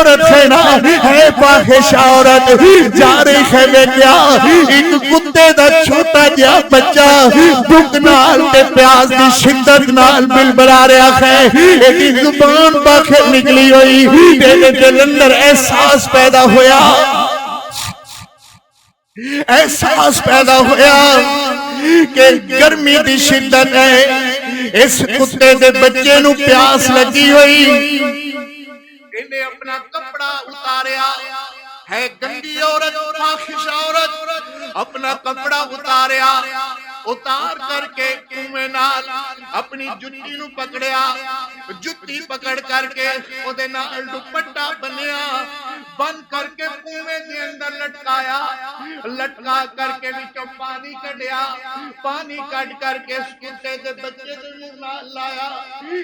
عورت ہے نا ہے فاحش عورت جا رہی ہے میں کیا ایک کتے دا چھوٹا جہا بچہ بھوک نال تے پیاس دی شدت نال بل بلا رہا ہے ایک زبان باہر نکلی ہوئی تیرے دل اندر احساس پیدا ہویا احساس پیدا ہویا کہ گرمی دی شدت ہے اس کتے دے بچے نو پیاس لگی ہوئی انہیں اپنا کپڑا اتاریا ہے گندی عورت فاحش عورت اپنا کپڑا اتاریا اتار کر کے کنویں نال اپنی جُتی نو پکڑیا جُتی پکڑ کر کے او دے نال دوپٹا بنیا بند کر کے کنویں دے اندر لٹکایا لٹکا کر کے وچوں پانی کڈیا پانی کڈ کر کے اس کتے دے بچے دے منہ نال لایا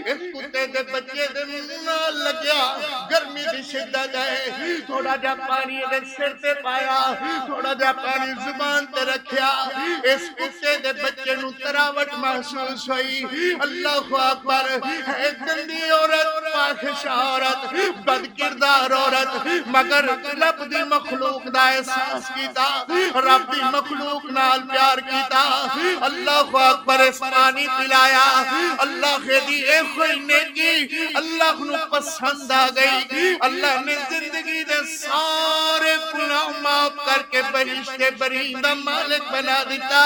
اس کتے دے بچے دے منہ نال لگیا گرمی دی شدت ہے تھوڑا جا پانی دے سر تے پایا تھوڑا جا پانی زبان تے رکھیا اس کتے دے بچے نو تراوٹ محسوس ہوئی اللہ اکبر ہے گندی عورت فاحش عورت بد کردار عورت مگر رب دی مخلوق دا احساس کیتا رب دی مخلوق نال پیار کیتا اللہ اکبر اس پانی پلایا اللہ دی اے کوئی نیکی اللہ نو پسند آ گئی اللہ نے زندگی دے سارے گناہ معاف کر کے بہشت برین دا مالک بنا دیتا